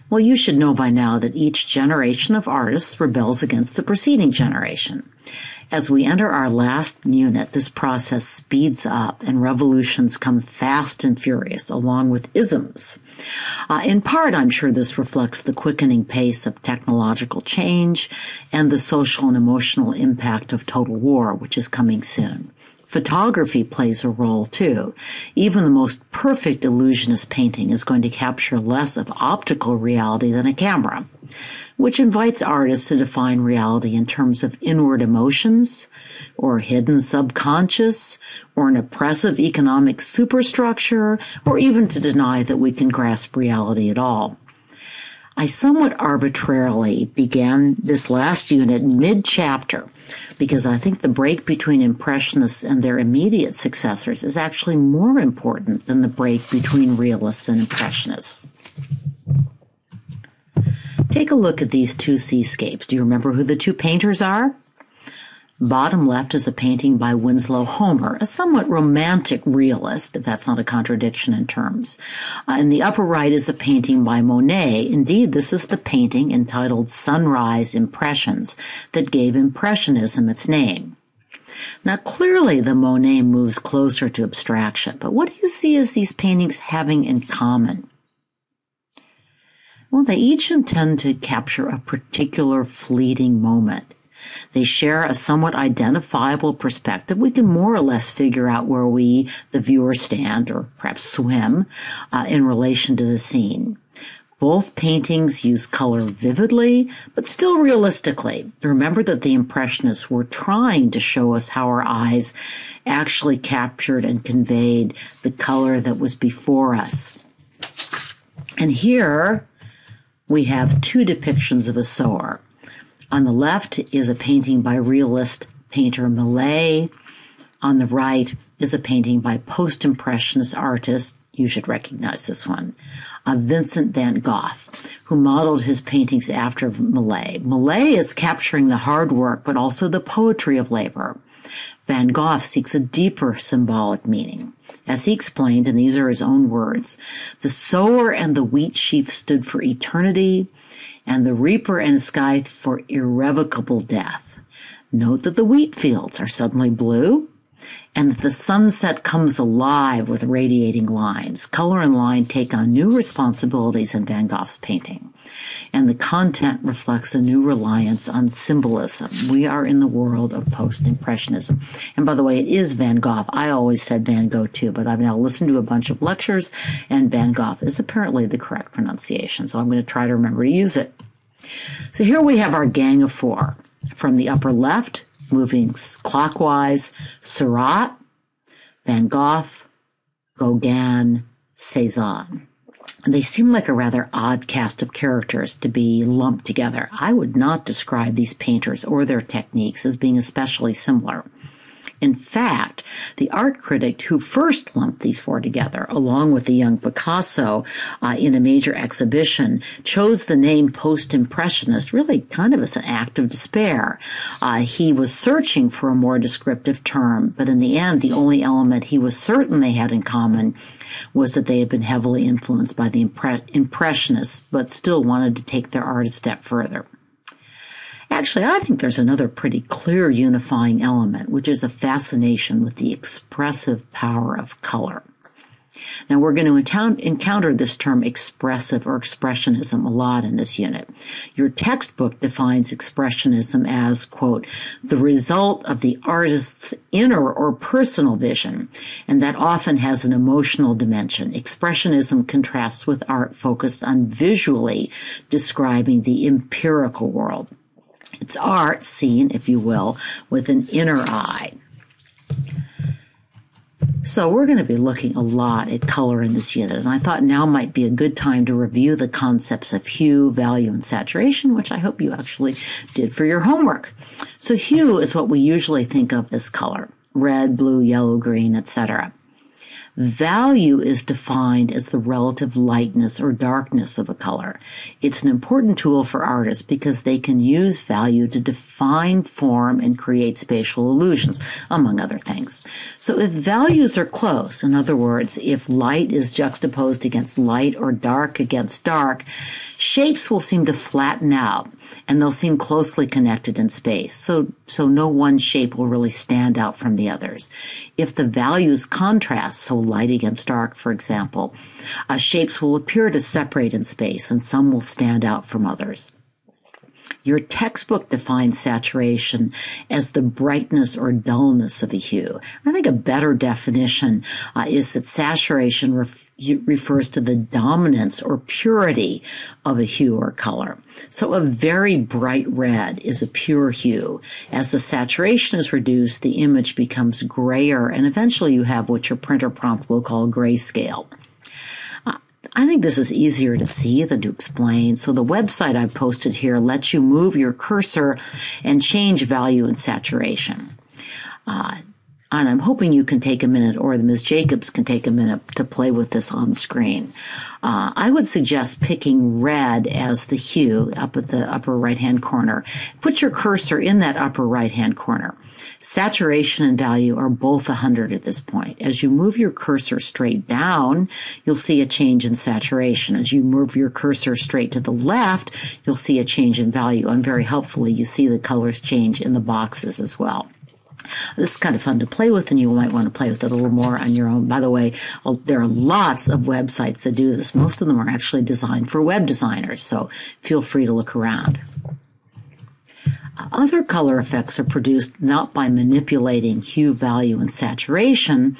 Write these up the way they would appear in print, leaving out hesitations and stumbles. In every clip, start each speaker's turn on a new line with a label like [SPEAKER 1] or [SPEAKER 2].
[SPEAKER 1] Well, you should know by now that each generation of artists rebels against the preceding generation. As we enter our last unit, this process speeds up and revolutions come fast and furious, along with isms. In part, I'm sure this reflects the quickening pace of technological change and the social and emotional impact of total war, which is coming soon. Photography plays a role, too. Even the most perfect illusionist painting is going to capture less of optical reality than a camera, which invites artists to define reality in terms of inward emotions, or hidden subconscious, or an oppressive economic superstructure, or even to deny that we can grasp reality at all. I somewhat arbitrarily began this last unit mid-chapter because I think the break between Impressionists and their immediate successors is actually more important than the break between Realists and Impressionists. Take a look at these two seascapes. Do you remember who the two painters are? Bottom left is a painting by Winslow Homer, a somewhat romantic realist, if that's not a contradiction in terms. And the upper right is a painting by Monet. Indeed, this is the painting entitled Sunrise Impressions that gave Impressionism its name. Now, clearly the Monet moves closer to abstraction, but what do you see as these paintings having in common? Well, they each intend to capture a particular fleeting moment. They share a somewhat identifiable perspective. We can more or less figure out where we, the viewer, stand, or perhaps swim, in relation to the scene. Both paintings use color vividly, but still realistically. Remember that the Impressionists were trying to show us how our eyes actually captured and conveyed the color that was before us. And here we have two depictions of a sower. On the left is a painting by realist painter Millet. On the right is a painting by post-impressionist artist, you should recognize this one, Vincent van Gogh, who modeled his paintings after Millet. Millet is capturing the hard work, but also the poetry of labor. Van Gogh seeks a deeper symbolic meaning. As he explained, and these are his own words, the sower and the wheat sheaf stood for eternity, and the reaper and scythe for irrevocable death. Note that the wheat fields are suddenly blue, and that the sunset comes alive with radiating lines. Color and line take on new responsibilities in Van Gogh's painting, and the content reflects a new reliance on symbolism. We are in the world of Post-Impressionism. And by the way, it is Van Gogh. I always said Van Gogh too, but I've now listened to a bunch of lectures, and Van Gogh is apparently the correct pronunciation, so I'm going to try to remember to use it. So here we have our gang of four. From the upper left, moving clockwise, Seurat, Van Gogh, Gaugin, Cezanne. And they seem like a rather odd cast of characters to be lumped together. I would not describe these painters or their techniques as being especially similar. In fact, the art critic who first lumped these four together, along with the young Picasso in a major exhibition, chose the name Post-Impressionist really kind of as an act of despair. He was searching for a more descriptive term, but in the end, the only element he was certain they had in common was that they had been heavily influenced by the Impressionists, but still wanted to take their art a step further. Actually, I think there's another pretty clear unifying element, which is a fascination with the expressive power of color. Now, we're going to encounter this term expressive or expressionism a lot in this unit. Your textbook defines expressionism as, quote, the result of the artist's inner or personal vision, and that often has an emotional dimension. Expressionism contrasts with art focused on visually describing the empirical world. It's art seen, if you will, with an inner eye. So we're going to be looking a lot at color in this unit, and I thought now might be a good time to review the concepts of hue, value, and saturation, which I hope you actually did for your homework. So hue is what we usually think of as color: red, blue, yellow, green, etc. Value is defined as the relative lightness or darkness of a color. It's an important tool for artists because they can use value to define form and create spatial illusions, among other things. So if values are close, in other words, if light is juxtaposed against light or dark against dark, shapes will seem to flatten out and they'll seem closely connected in space. So no one shape will really stand out from the others. If the values contrast, so light against dark, for example, shapes will appear to separate in space and some will stand out from others. Your textbook defines saturation as the brightness or dullness of a hue. I think a better definition is that saturation refers to the dominance or purity of a hue or color. So a very bright red is a pure hue. As the saturation is reduced, the image becomes grayer, and eventually you have what your printer prompt will call grayscale. I think this is easier to see than to explain, so the website I've posted here lets you move your cursor and change value and saturation. And I'm hoping you can take a minute, or Ms. Jacobs can take a minute to play with this on the screen. I would suggest picking red as the hue up at the upper right-hand corner. Put your cursor in that upper right-hand corner. Saturation and value are both 100 at this point. As you move your cursor straight down, you'll see a change in saturation. As you move your cursor straight to the left, you'll see a change in value. And very helpfully, you see the colors change in the boxes as well. This is kind of fun to play with, and you might want to play with it a little more on your own. By the way, there are lots of websites that do this. Most of them are actually designed for web designers, so feel free to look around. Other color effects are produced not by manipulating hue, value, and saturation,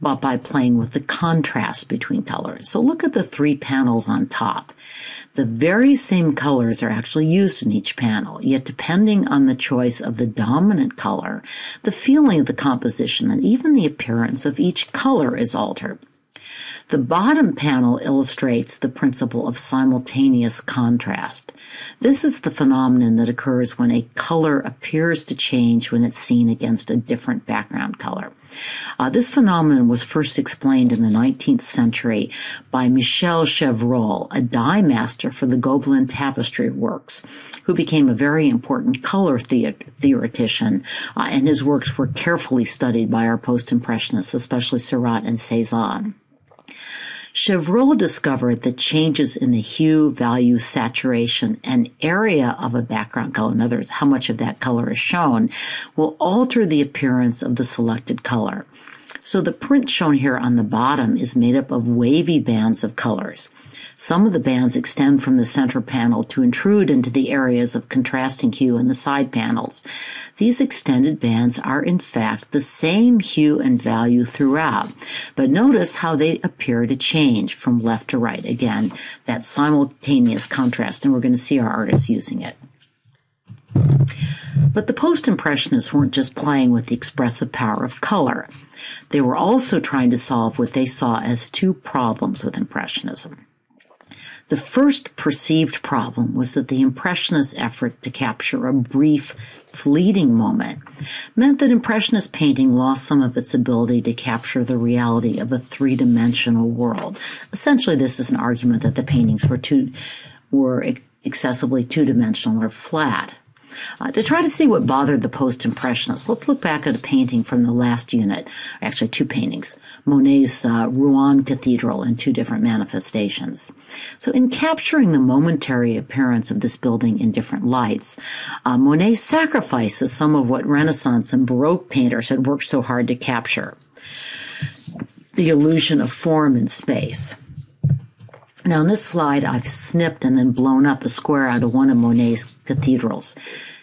[SPEAKER 1] but by playing with the contrast between colors. So look at the three panels on top. The very same colors are actually used in each panel, yet depending on the choice of the dominant color, the feeling of the composition and even the appearance of each color is altered. The bottom panel illustrates the principle of simultaneous contrast. This is the phenomenon that occurs when a color appears to change when it's seen against a different background color. This phenomenon was first explained in the 19th century by Michel Chevreul, a dye master for the Gobelin tapestry works, who became a very important color theoretician, and his works were carefully studied by our post-impressionists, especially Seurat and Cezanne. Chevreul discovered that changes in the hue, value, saturation, and area of a background color, in other words, how much of that color is shown, will alter the appearance of the selected color. So the print shown here on the bottom is made up of wavy bands of colors. Some of the bands extend from the center panel to intrude into the areas of contrasting hue in the side panels. These extended bands are in fact the same hue and value throughout, but notice how they appear to change from left to right. Again, that simultaneous contrast, and we're going to see our artists using it. But the post-impressionists weren't just playing with the expressive power of color. They were also trying to solve what they saw as two problems with Impressionism. The first perceived problem was that the Impressionist effort to capture a brief, fleeting moment meant that Impressionist painting lost some of its ability to capture the reality of a three-dimensional world. Essentially, this is an argument that the paintings were excessively two-dimensional or flat. To try to see what bothered the post-impressionists, let's look back at a painting from the last unit, actually two paintings, Monet's Rouen Cathedral in two different manifestations. So in capturing the momentary appearance of this building in different lights, Monet sacrifices some of what Renaissance and Baroque painters had worked so hard to capture, the illusion of form and space. Now, in this slide, I've snipped and then blown up a square out of one of Monet's cathedrals.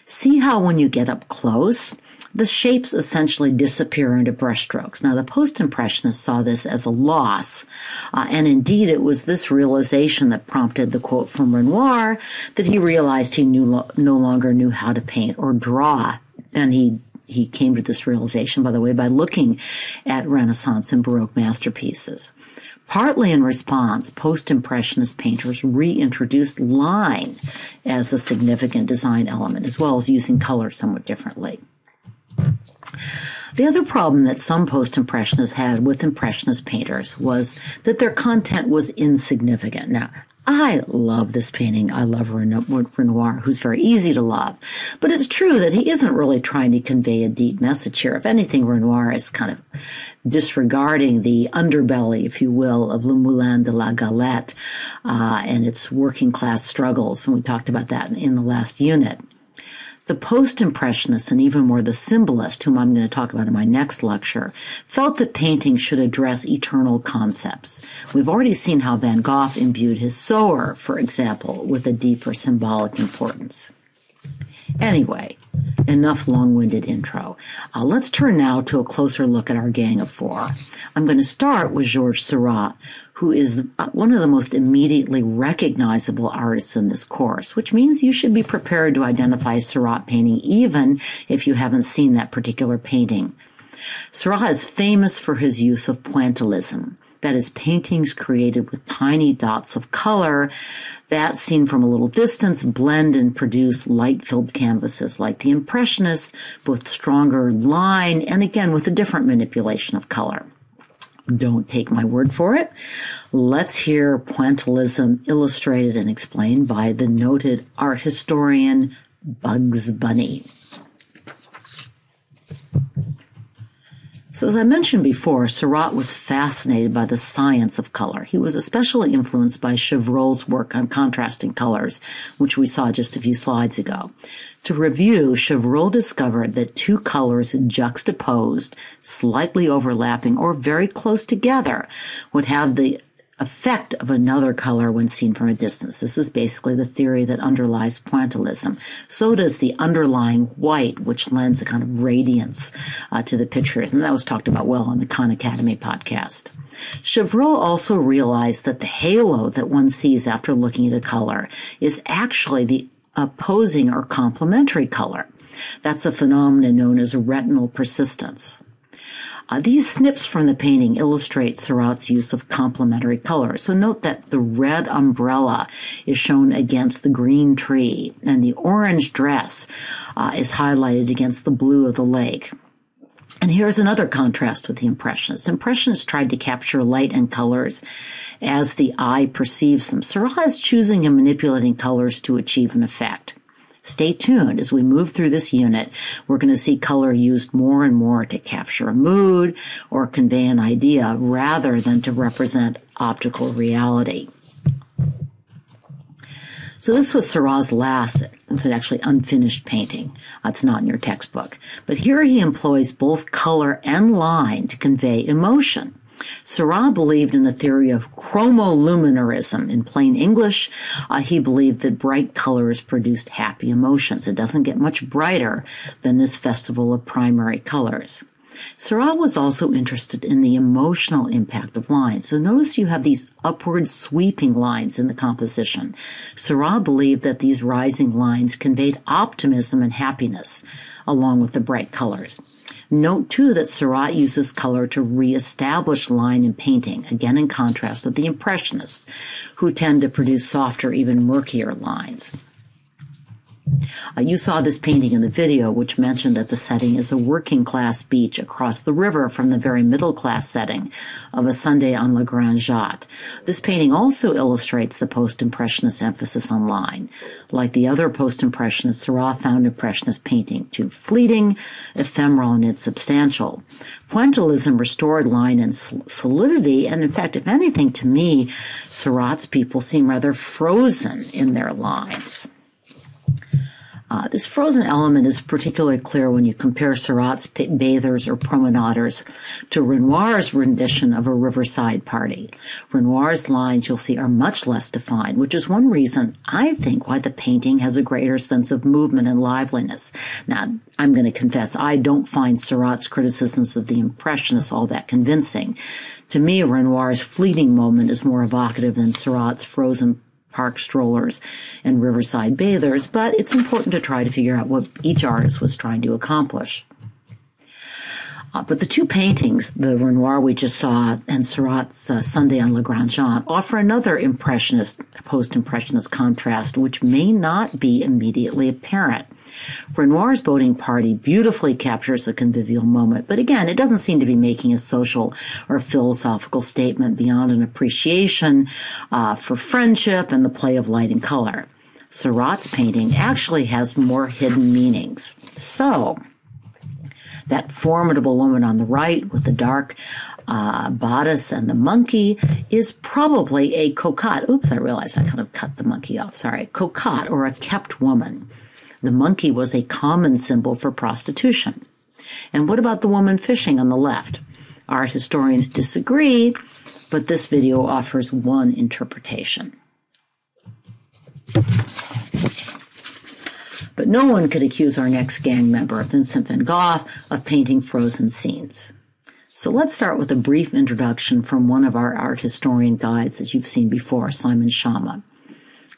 [SPEAKER 1] See how when you get up close, the shapes essentially disappear into brushstrokes. Now, the post-impressionists saw this as a loss, and indeed it was this realization that prompted the quote from Renoir that he realized he no longer knew how to paint or draw, and he came to this realization, by the way, by looking at Renaissance and Baroque masterpieces. Partly in response, post-impressionist painters reintroduced line as a significant design element, as well as using color somewhat differently. The other problem that some post-impressionists had with impressionist painters was that their content was insignificant. Now, I love this painting. I love Renoir, who's very easy to love. But it's true that he isn't really trying to convey a deep message here. If anything, Renoir is kind of disregarding the underbelly, if you will, of Le Moulin de la Galette and its working class struggles. And we talked about that in the last unit. The post-impressionists, and even more the symbolists, whom I'm going to talk about in my next lecture, felt that painting should address eternal concepts. We've already seen how Van Gogh imbued his Seurat, for example, with a deeper symbolic importance. Anyway, enough long-winded intro. Let's turn now to a closer look at our Gang of Four. I'm going to start with Georges Seurat, who is one of the most immediately recognizable artists in this course, which means you should be prepared to identify a Seurat painting even if you haven't seen that particular painting. Seurat is famous for his use of pointillism, that is, paintings created with tiny dots of color that, seen from a little distance, blend and produce light-filled canvases like the Impressionists, with stronger line and, again, with a different manipulation of color. Don't take my word for it. Let's hear pointillism illustrated and explained by the noted art historian Bugs Bunny. So as I mentioned before, Seurat was fascinated by the science of color. He was especially influenced by Chevreul's work on contrasting colors, which we saw just a few slides ago. To review, Chevreul discovered that two colors juxtaposed, slightly overlapping, or very close together would have the effect of another color when seen from a distance. This is basically the theory that underlies pointillism. So does the underlying white, which lends a kind of radiance to the picture. And that was talked about well on the Khan Academy podcast. Chevreul also realized that the halo that one sees after looking at a color is actually the opposing or complementary color. That's a phenomenon known as retinal persistence. These snips from the painting illustrate Seurat's use of complementary colors. So note that the red umbrella is shown against the green tree, and the orange dress is highlighted against the blue of the lake. And here's another contrast with the Impressionists. Impressionists tried to capture light and colors as the eye perceives them. Seurat is choosing and manipulating colors to achieve an effect. Stay tuned. As we move through this unit, we're going to see color used more and more to capture a mood or convey an idea rather than to represent optical reality. So this was Seurat's last, it's actually unfinished painting. It's not in your textbook. But here he employs both color and line to convey emotion. Seurat believed in the theory of chromoluminarism. In plain English, he believed that bright colors produced happy emotions. It doesn't get much brighter than this festival of primary colors. Seurat was also interested in the emotional impact of lines. So notice you have these upward sweeping lines in the composition. Seurat believed that these rising lines conveyed optimism and happiness, along with the bright colors. Note, too, that Seurat uses color to reestablish line in painting, again in contrast with the Impressionists, who tend to produce softer, even murkier lines. You saw this painting in the video, which mentioned that the setting is a working-class beach across the river from the very middle-class setting of a Sunday on La Grande Jatte. This painting also illustrates the post-impressionist emphasis on line. Like the other post-impressionists, Seurat found impressionist painting too fleeting, ephemeral, and insubstantial. Pointillism restored line and solidity, and in fact, if anything, to me, Seurat's people seem rather frozen in their lines. This frozen element is particularly clear when you compare Seurat's bathers or promenaders to Renoir's rendition of a riverside party. Renoir's lines, you'll see, are much less defined, which is one reason, I think, why the painting has a greater sense of movement and liveliness. Now, I'm going to confess, I don't find Seurat's criticisms of the Impressionists all that convincing. To me, Renoir's fleeting moment is more evocative than Seurat's frozen park strollers and riverside bathers, but it's important to try to figure out what each artist was trying to accomplish. But the two paintings, the Renoir we just saw and Seurat's Sunday on Le Grand Champ, offer another post-impressionist contrast, which may not be immediately apparent. Renoir's boating party beautifully captures a convivial moment, but again, it doesn't seem to be making a social or philosophical statement beyond an appreciation for friendship and the play of light and color. Seurat's painting actually has more hidden meanings. So, that formidable woman on the right with the dark bodice and the monkey is probably a cocotte. Oops, I realized I kind of cut the monkey off. Sorry. Cocotte, or a kept woman. The monkey was a common symbol for prostitution. And what about the woman fishing on the left? Art historians disagree, but this video offers one interpretation. But no one could accuse our next gang member, Vincent van Gogh, of painting frozen scenes. So let's start with a brief introduction from one of our art historian guides that you've seen before, Simon Schama.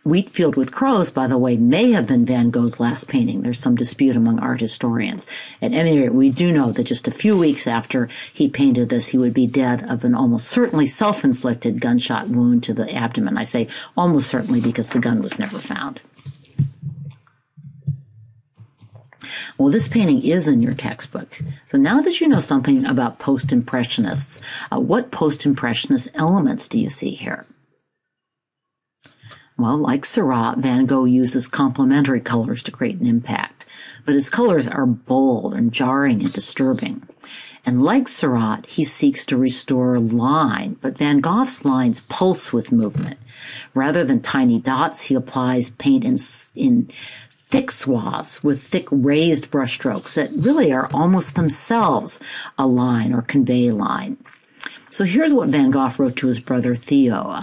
[SPEAKER 1] Wheatfield with Crows, by the way, may have been Van Gogh's last painting. There's some dispute among art historians. At any rate, we do know that just a few weeks after he painted this, he would be dead of an almost certainly self-inflicted gunshot wound to the abdomen. I say almost certainly because the gun was never found. Well, this painting is in your textbook. So now that you know something about post-impressionists, what post-impressionist elements do you see here? Well, like Seurat, Van Gogh uses complementary colors to create an impact, but his colors are bold and jarring and disturbing. And like Seurat, he seeks to restore line, but Van Gogh's lines pulse with movement. Rather than tiny dots, he applies paint in thick swaths with thick raised brushstrokes that really are almost themselves a line or convey line. So here's what Van Gogh wrote to his brother Theo.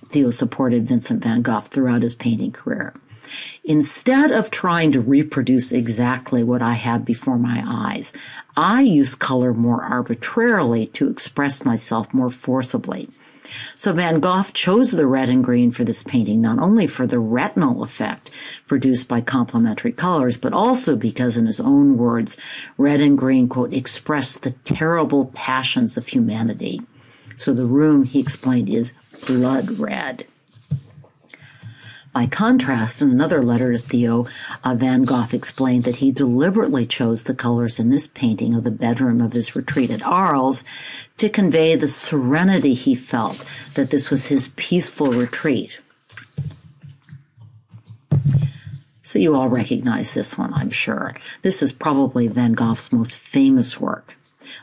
[SPEAKER 1] Theo supported Vincent van Gogh throughout his painting career. Instead of trying to reproduce exactly what I have before my eyes, I use color more arbitrarily to express myself more forcibly. So Van Gogh chose the red and green for this painting, not only for the retinal effect produced by complementary colors, but also because, in his own words, red and green, quote, express the terrible passions of humanity. So the room, he explained, is blood red. By contrast, in another letter to Theo, Van Gogh explained that he deliberately chose the colors in this painting of the bedroom of his retreat at Arles to convey the serenity he felt, that this was his peaceful retreat. So you all recognize this one, I'm sure. This is probably Van Gogh's most famous work.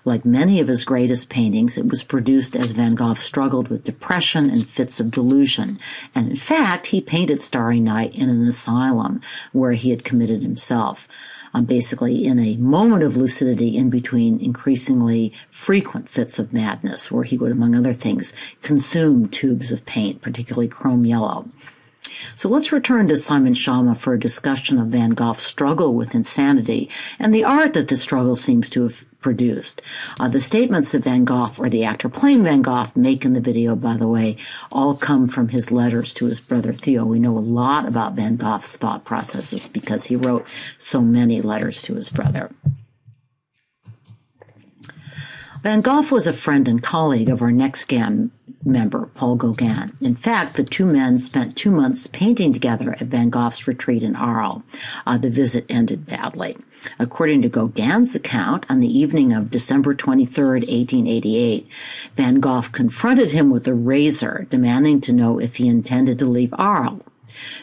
[SPEAKER 1] Like many of his greatest paintings, it was produced as Van Gogh struggled with depression and fits of delusion. And in fact, he painted Starry Night in an asylum where he had committed himself, basically in a moment of lucidity in between increasingly frequent fits of madness, where he would, among other things, consume tubes of paint, particularly chrome yellow. So let's return to Simon Schama for a discussion of Van Gogh's struggle with insanity and the art that this struggle seems to have produced. The statements that Van Gogh, or the actor playing Van Gogh, make in the video, by the way, all come from his letters to his brother Theo. We know a lot about Van Gogh's thought processes because he wrote so many letters to his brother. Van Gogh was a friend and colleague of our next gang member, Paul Gauguin. In fact, the two men spent 2 months painting together at Van Gogh's retreat in Arles. The visit ended badly. According to Gauguin's account, on the evening of December 23, 1888, Van Gogh confronted him with a razor, demanding to know if he intended to leave Arles.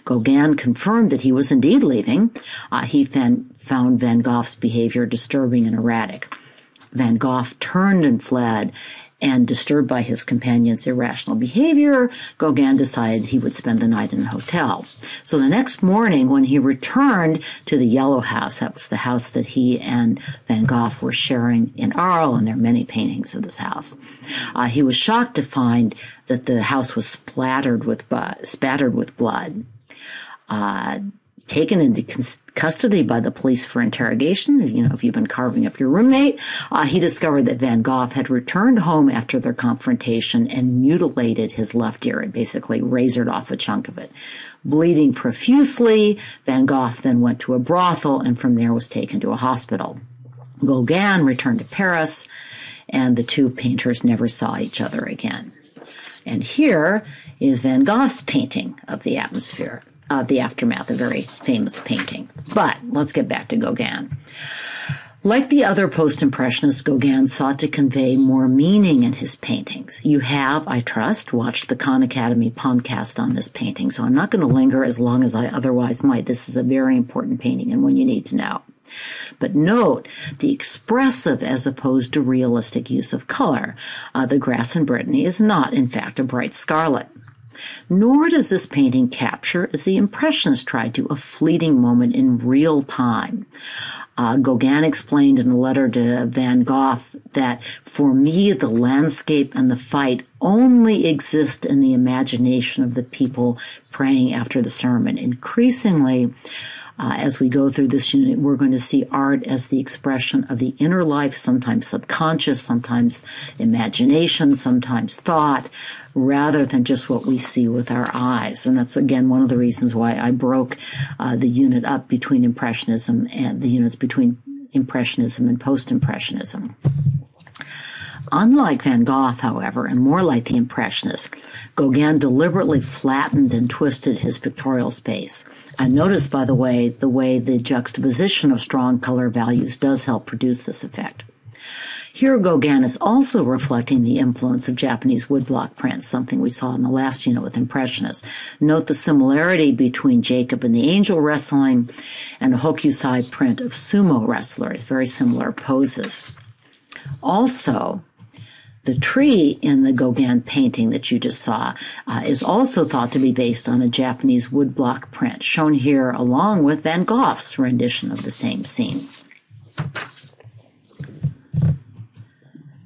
[SPEAKER 1] Gauguin confirmed that he was indeed leaving. He found Van Gogh's behavior disturbing and erratic. Van Gogh turned and fled, and disturbed by his companion's irrational behavior, Gauguin decided he would spend the night in a hotel. So the next morning, when he returned to the Yellow House, that was the house that he and Van Gogh were sharing in Arles, and there are many paintings of this house, he was shocked to find that the house was spattered with blood. Taken into custody by the police for interrogation, if you've been carving up your roommate, he discovered that Van Gogh had returned home after their confrontation and mutilated his left ear and basically razored off a chunk of it. Bleeding profusely, Van Gogh then went to a brothel and from there was taken to a hospital. Gauguin returned to Paris, and the two painters never saw each other again. And here is Van Gogh's painting of the atmosphere, of the aftermath, a very famous painting. But let's get back to Gauguin. Like the other post-impressionists, Gauguin sought to convey more meaning in his paintings. You have, I trust, watched the Khan Academy podcast on this painting, so I'm not going to linger as long as I otherwise might. This is a very important painting and one you need to know. But note the expressive as opposed to realistic use of color. The grass in Brittany is not, in fact, a bright scarlet. Nor does this painting capture, as the Impressionists tried to, a fleeting moment in real time. Gauguin explained in a letter to Van Gogh that, for me, the landscape and the fight only exist in the imagination of the people praying after the sermon. Increasingly, as we go through this unit, we're going to see art as the expression of the inner life, sometimes subconscious, sometimes imagination, sometimes thought, rather than just what we see with our eyes. And that's, again, one of the reasons why I broke the unit up between Impressionism and the units between Impressionism and Post-Impressionism. Unlike Van Gogh, however, and more like the Impressionists, Gauguin deliberately flattened and twisted his pictorial space. I noticed, by the way the juxtaposition of strong color values does help produce this effect. Here, Gauguin is also reflecting the influence of Japanese woodblock prints, something we saw in the last unit with Impressionists. Note the similarity between Jacob and the angel wrestling and a Hokusai print of sumo wrestlers, very similar poses. Also, the tree in the Gauguin painting that you just saw is also thought to be based on a Japanese woodblock print, shown here along with Van Gogh's rendition of the same scene.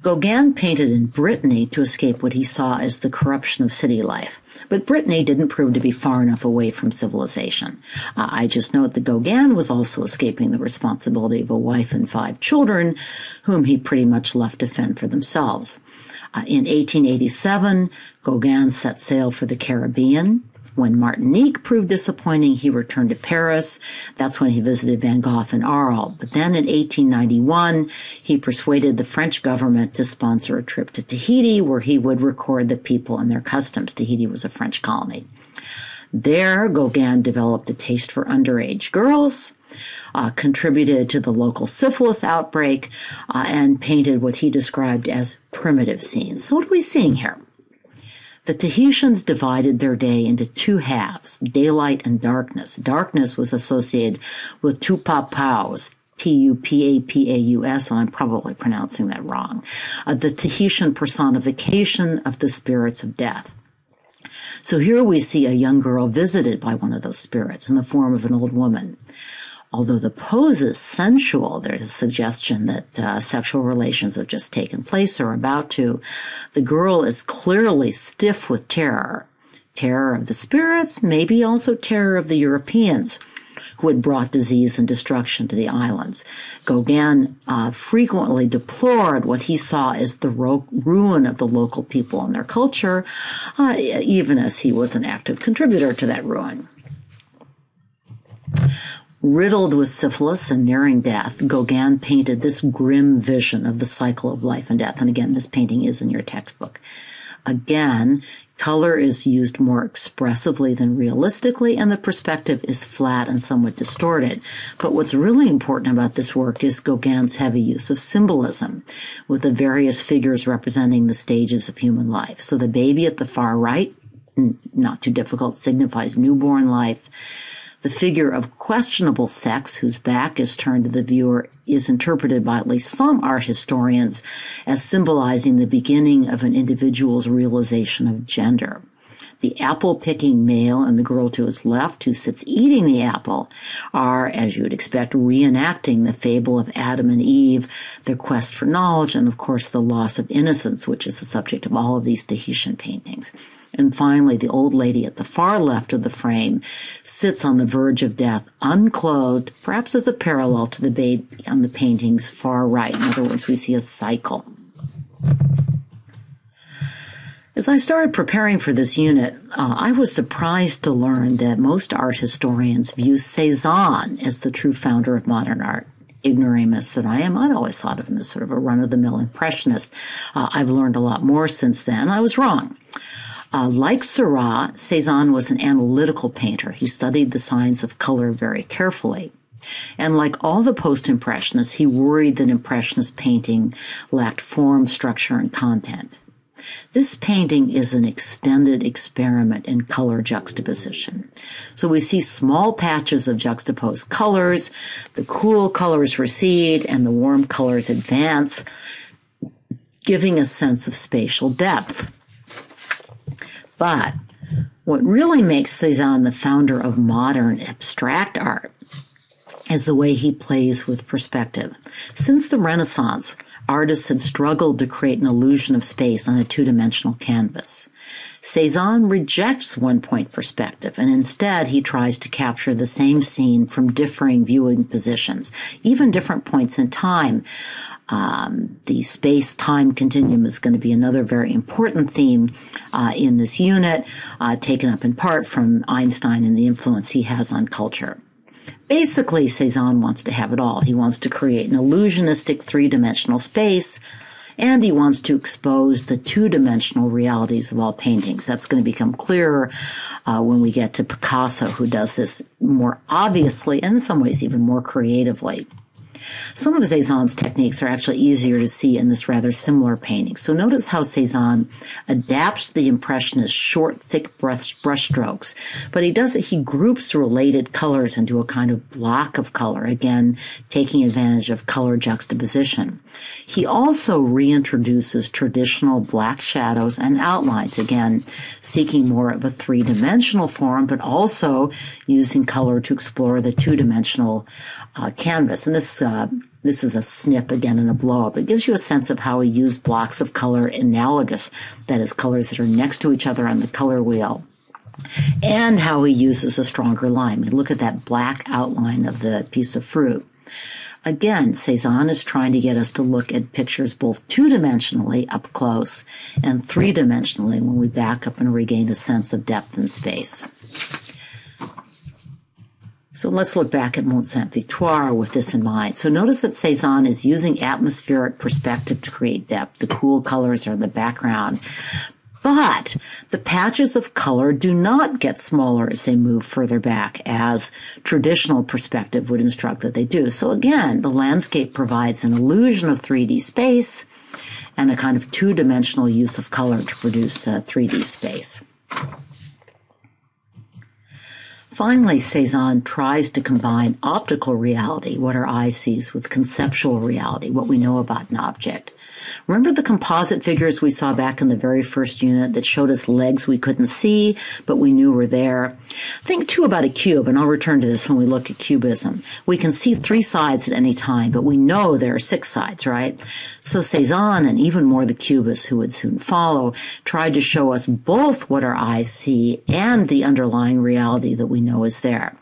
[SPEAKER 1] Gauguin painted in Brittany to escape what he saw as the corruption of city life. But Brittany didn't prove to be far enough away from civilization. I just note that Gauguin was also escaping the responsibility of a wife and 5 children, whom he pretty much left to fend for themselves. In 1887, Gauguin set sail for the Caribbean. When Martinique proved disappointing, he returned to Paris. That's when he visited Van Gogh and Arles. But then in 1891, he persuaded the French government to sponsor a trip to Tahiti, where he would record the people and their customs. Tahiti was a French colony. There, Gauguin developed a taste for underage girls, contributed to the local syphilis outbreak, and painted what he described as primitive scenes. So what are we seeing here? The Tahitians divided their day into 2 halves, daylight and darkness. Darkness was associated with Tupapaus, Tupapaus, and I'm probably pronouncing that wrong, the Tahitian personification of the spirits of death. So here we see a young girl visited by one of those spirits in the form of an old woman. Although the pose is sensual, there's a suggestion that sexual relations have just taken place or about to. The girl is clearly stiff with terror. Terror of the spirits, maybe also terror of the Europeans who had brought disease and destruction to the islands. Gauguin frequently deplored what he saw as the ruin of the local people and their culture, even as he was an active contributor to that ruin. Riddled with syphilis and nearing death, Gauguin painted this grim vision of the cycle of life and death. And again, this painting is in your textbook. Again, color is used more expressively than realistically, and the perspective is flat and somewhat distorted. But what's really important about this work is Gauguin's heavy use of symbolism, with the various figures representing the stages of human life. So the baby at the far right, not too difficult, signifies newborn life. The figure of questionable sex, whose back is turned to the viewer, is interpreted by at least some art historians as symbolizing the beginning of an individual's realization of gender. The apple-picking male and the girl to his left, who sits eating the apple, are, as you would expect, reenacting the fable of Adam and Eve, their quest for knowledge, and, of course, the loss of innocence, which is the subject of all of these Tahitian paintings. And finally, the old lady at the far left of the frame sits on the verge of death, unclothed, perhaps as a parallel to the baby on the painting's far right. In other words, we see a cycle. As I started preparing for this unit, I was surprised to learn that most art historians view Cezanne as the true founder of modern art. ignoramus that I am, I'd always thought of him as sort of a run-of-the-mill impressionist. I've learned a lot more since then. I was wrong. Like Seurat, Cezanne was an analytical painter. He studied the science of color very carefully. And like all the post-impressionists, he worried that impressionist painting lacked form, structure, and content. This painting is an extended experiment in color juxtaposition. So we see small patches of juxtaposed colors, the cool colors recede and the warm colors advance, giving a sense of spatial depth. But what really makes Cezanne the founder of modern abstract art is the way he plays with perspective. Since the Renaissance, artists had struggled to create an illusion of space on a two-dimensional canvas. Cezanne rejects one-point perspective, and instead he tries to capture the same scene from differing viewing positions, even different points in time. The space-time continuum is going to be another very important theme in this unit, taken up in part from Einstein and the influence he has on culture. Basically, Cezanne wants to have it all. He wants to create an illusionistic three-dimensional space, and he wants to expose the two-dimensional realities of all paintings. That's going to become clearer when we get to Picasso, who does this more obviously and in some ways even more creatively. Some of Cezanne's techniques are actually easier to see in this rather similar painting. So notice how Cezanne adapts the Impressionist short, thick brushstrokes, but he groups related colors into a kind of block of color, again, taking advantage of color juxtaposition. He also reintroduces traditional black shadows and outlines, again, seeking more of a three-dimensional form, but also using color to explore the two-dimensional canvas. And this is a snip, again, and a blow-up. It gives you a sense of how he used blocks of color analogous, that is, colors that are next to each other on the color wheel, and how he uses a stronger line. I mean, look at that black outline of the piece of fruit. Again, Cezanne is trying to get us to look at pictures both two-dimensionally up close and three-dimensionally when we back up and regain a sense of depth and space. So let's look back at Mont Sainte-Victoire with this in mind. So notice that Cezanne is using atmospheric perspective to create depth. The cool colors are in the background. But the patches of color do not get smaller as they move further back, as traditional perspective would instruct that they do. So again, the landscape provides an illusion of 3D space and a kind of two-dimensional use of color to produce 3D space. Finally, Cezanne tries to combine optical reality, what our eye sees, with conceptual reality, what we know about an object. Remember the composite figures we saw back in the very first unit that showed us legs we couldn't see, but we knew were there? Think, too, about a cube, and I'll return to this when we look at cubism. We can see 3 sides at any time, but we know there are 6 sides, right? So Cezanne, and even more the cubists who would soon follow, tried to show us both what our eyes see and the underlying reality that we know is there.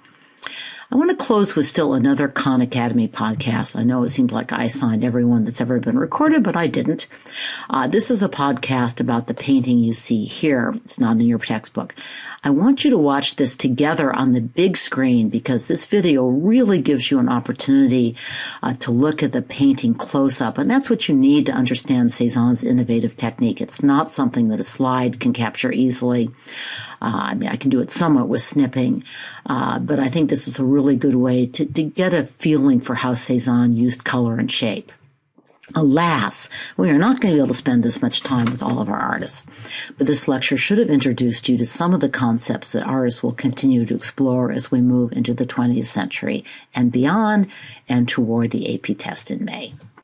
[SPEAKER 1] I want to close with still another Khan Academy podcast. I know it seems like I signed everyone that's ever been recorded, but I didn't. This is a podcast about the painting you see here. It's not in your textbook. I want you to watch this together on the big screen because this video really gives you an opportunity to look at the painting close up. And that's what you need to understand Cezanne's innovative technique. It's not something that a slide can capture easily. I mean, I can do it somewhat with snipping, but I think this is a really good way to get a feeling for how Cezanne used color and shape. Alas, we are not going to be able to spend this much time with all of our artists, but this lecture should have introduced you to some of the concepts that artists will continue to explore as we move into the 20th century and beyond and toward the AP test in May.